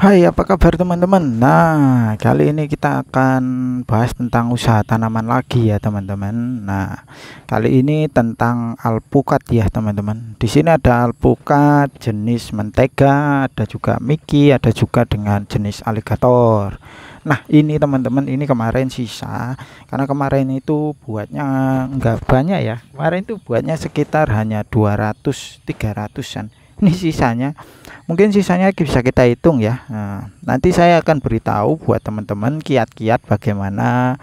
Hai, apa kabar teman-teman? Nah, kali ini kita akan bahas tentang usaha tanaman lagi ya teman-teman. Nah, kali ini tentang alpukat ya teman-teman. Di sini ada alpukat jenis mentega, ada juga Mickey, ada juga dengan jenis aligator. Nah, ini teman-teman, ini kemarin sisa karena kemarin itu buatnya nggak banyak ya. Kemarin itu buatnya sekitar hanya 200 300-an. Ini sisanya. Mungkin sisanya bisa kita hitung ya. Nah, nanti saya akan beritahu buat teman-teman kiat-kiat bagaimana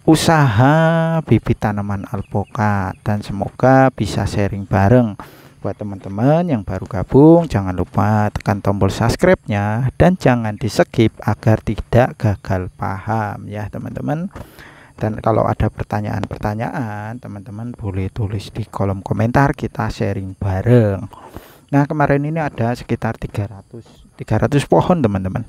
usaha bibit tanaman alpukat, dan semoga bisa sharing bareng buat teman-teman yang baru gabung. Jangan lupa tekan tombol subscribe-nya dan jangan di skip agar tidak gagal paham ya teman-teman. Dan kalau ada pertanyaan-pertanyaan, teman-teman boleh tulis di kolom komentar, kita sharing bareng. Nah, kemarin ini ada sekitar 300 pohon teman-teman.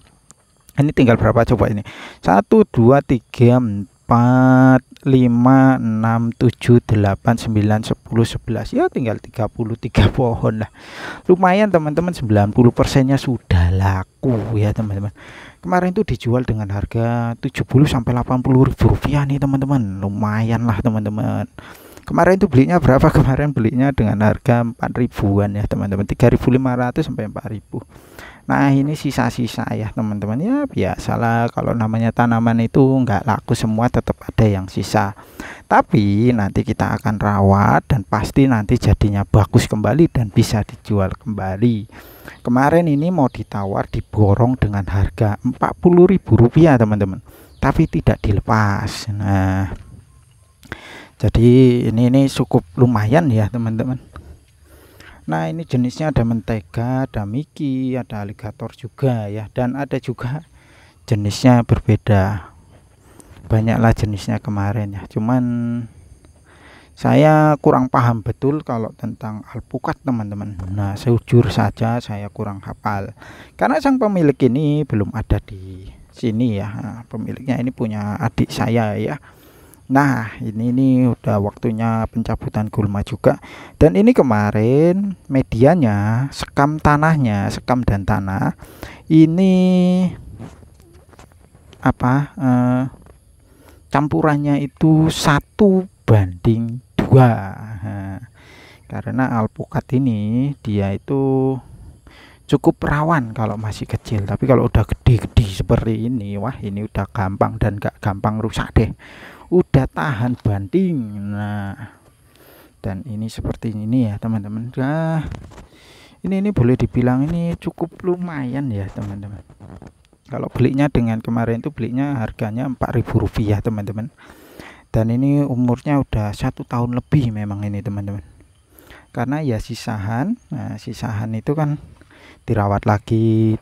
Ini tinggal berapa coba ini? 1 2 3 4 5 6 7 8 9 10 11. Ya tinggal 33 pohon lah. Lumayan teman-teman, 90%-nya sudah laku ya teman-teman. Kemarin itu dijual dengan harga 70 sampai 80 ribu rupiah nih teman-teman. Lumayan lah teman-teman. Kemarin itu belinya berapa? Kemarin belinya dengan harga 4 ribuan ya teman-teman, 3.500 sampai 4.000. Nah, ini sisa-sisa ya teman-teman. Ya biasalah, kalau namanya tanaman itu nggak laku semua, tetap ada yang sisa. Tapi nanti kita akan rawat dan pasti nanti jadinya bagus kembali dan bisa dijual kembali. Kemarin ini mau ditawar, diborong dengan harga 40 ribu rupiah teman-teman, tapi tidak dilepas. Nah, jadi ini cukup lumayan ya teman-teman. Nah, ini jenisnya ada mentega, ada Mickey, ada aligator juga ya, dan ada juga jenisnya berbeda. Banyaklah jenisnya kemarin ya, cuman saya kurang paham betul kalau tentang alpukat teman-teman. Nah, sejujur saja saya kurang hafal karena sang pemilik ini belum ada di sini ya. Nah, pemiliknya ini punya adik saya ya. Nah, ini udah waktunya pencabutan gulma juga. Dan ini kemarin medianya, sekam tanahnya, sekam dan tanah ini apa, campurannya itu 1:2. Nah, karena alpukat ini dia itu cukup rawan kalau masih kecil, tapi kalau udah gede-gede seperti ini, wah ini udah gampang dan gak gampang rusak deh, udah tahan banting. Nah, dan ini seperti ini ya teman-teman. Nah, ini boleh dibilang ini cukup lumayan ya teman-teman. Kalau belinya dengan kemarin itu belinya harganya 4.000 rupiah teman-teman, dan ini umurnya udah 1 tahun lebih memang ini teman-teman, karena ya sisahan. Nah, sisahan itu kan dirawat lagi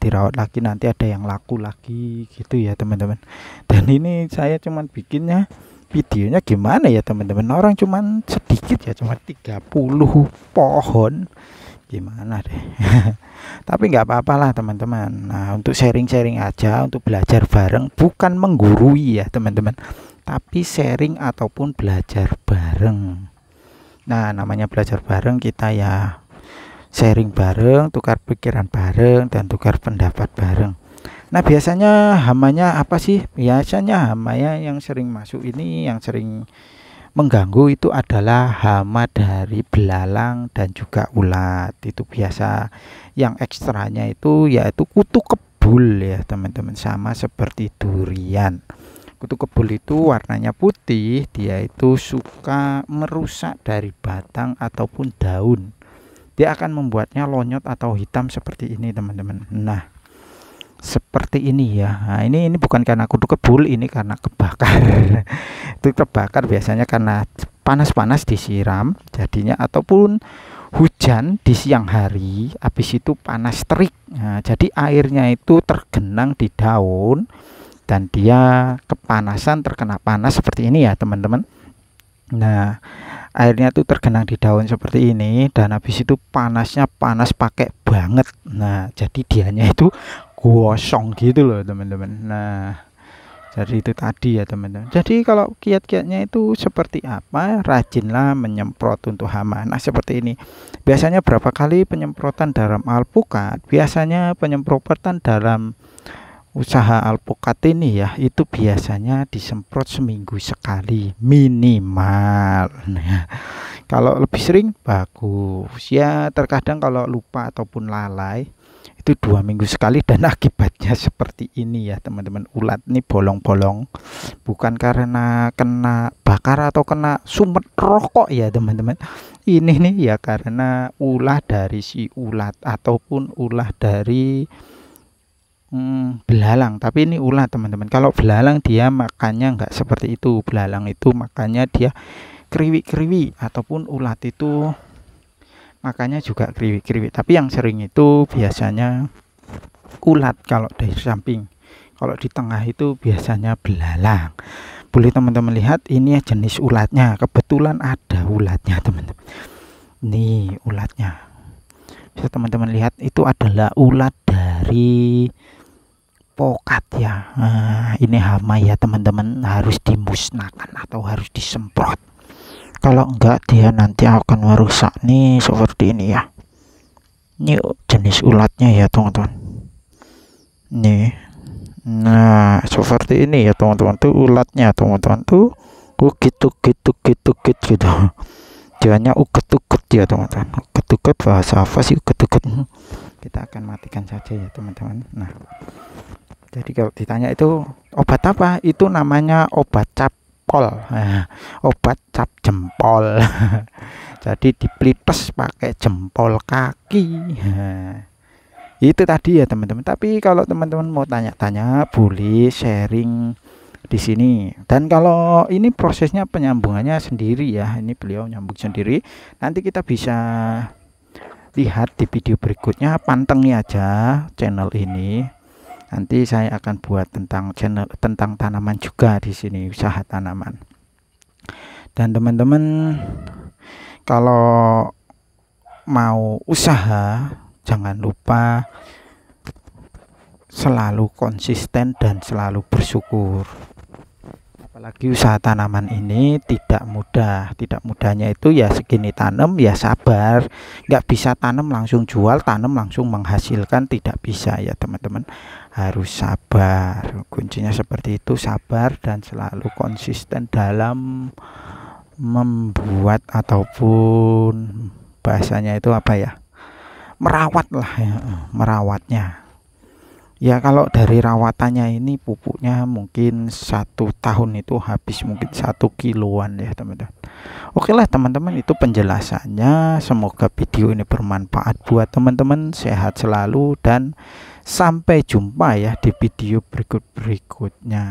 nanti ada yang laku lagi gitu ya teman-teman. Dan ini saya cuman bikinnya videonya gimana ya teman-teman, orang cuman sedikit ya, cuma 30 pohon, gimana deh. Tapi nggak apa-apa lah teman-teman. Nah, untuk sharing-sharing aja, untuk belajar bareng, bukan menggurui ya teman-teman, tapi sharing ataupun belajar bareng. Nah, namanya belajar bareng, kita ya sharing bareng, tukar pikiran bareng, dan tukar pendapat bareng. Nah, biasanya hamanya apa sih? Biasanya hamanya yang sering masuk ini, yang sering mengganggu itu adalah hama dari belalang dan juga ulat. Itu biasa. Yang ekstranya itu yaitu kutu kebul ya teman-teman, sama seperti durian. Kutu kebul itu warnanya putih, dia itu suka merusak dari batang ataupun daun. Dia akan membuatnya lonyot atau hitam seperti ini teman-teman. Nah, seperti ini ya. Nah, ini bukan karena kutu kebul, ini karena kebakar. Itu terbakar biasanya karena panas-panas disiram jadinya, ataupun hujan di siang hari habis itu panas terik. Nah, jadi airnya itu tergenang di daun dan dia kepanasan, terkena panas seperti ini ya teman-teman. Nah, airnya tuh tergenang di daun seperti ini, dan habis itu panasnya panas pakai banget. Nah, jadi dianya itu gosong gitu loh teman-teman. Nah, Jadi itu tadi ya teman-teman. Jadi kalau kiat-kiatnya itu seperti apa? Rajinlah menyemprot untuk hama. Nah seperti ini. Biasanya berapa kali penyemprotan dalam alpukat? Biasanya penyemprotan dalam usaha alpukat ini ya, itu biasanya disemprot seminggu sekali minimal. Nah, kalau lebih sering bagus. Ya terkadang kalau lupa ataupun lalai itu 2 minggu sekali, dan akibatnya seperti ini ya teman-teman. Ulat ini bolong-bolong bukan karena kena bakar atau kena sumet rokok ya teman-teman. Ini nih ya karena ulah dari si ulat ataupun ulah dari belalang. Tapi ini ulat teman-teman. Kalau belalang dia makannya nggak seperti itu. Belalang itu makannya dia kriwi-kriwi, ataupun ulat itu makanya juga kriwik-kriwik. Tapi yang sering itu biasanya ulat kalau dari samping. Kalau di tengah itu biasanya belalang. Boleh teman-teman lihat ini ya jenis ulatnya. Kebetulan ada ulatnya teman-teman. Nih ulatnya. Bisa teman-teman lihat itu adalah ulat dari pokat ya. Nah, ini hama ya teman-teman, harus dimusnahkan atau harus disemprot. Kalau enggak dia nanti akan merusak nih seperti ini ya. Ini jenis ulatnya ya teman-teman. Nih. Nah, seperti ini ya teman-teman, tuh ulatnya teman-teman tuh. Gitu. Jangannya uget-uget ya teman-teman. Uget-uget bahasa apa sih uget-uget? Kita akan matikan saja ya teman-teman. Nah. Jadi kalau ditanya itu obat apa? Itu namanya obat cap. Nah, obat cap jempol. Jadi diplites pakai jempol kaki. Nah, itu tadi ya teman-teman. Tapi kalau teman-teman mau tanya-tanya boleh sharing di sini. Dan kalau ini prosesnya penyambungannya sendiri ya. Ini beliau nyambung sendiri. Nanti kita bisa lihat di video berikutnya. Pantengin aja channel ini. Nanti saya akan buat tentang tentang tanaman juga di sini, usaha tanaman. Dan teman-teman kalau mau usaha jangan lupa selalu konsisten dan selalu bersyukur. Apalagi usaha tanaman ini tidak mudah. Tidak mudahnya itu ya segini tanam ya sabar. Nggak bisa tanam langsung jual, tanam langsung menghasilkan, tidak bisa ya teman-teman. Harus sabar. Kuncinya seperti itu, sabar dan selalu konsisten dalam membuat ataupun bahasanya itu apa ya, merawat lah ya, merawatnya. Ya kalau dari rawatannya ini pupuknya mungkin 1 tahun itu habis mungkin 1 kiloan ya teman-teman. Oke lah teman-teman, itu penjelasannya. Semoga video ini bermanfaat buat teman-teman. Sehat selalu dan sampai jumpa ya di video berikutnya.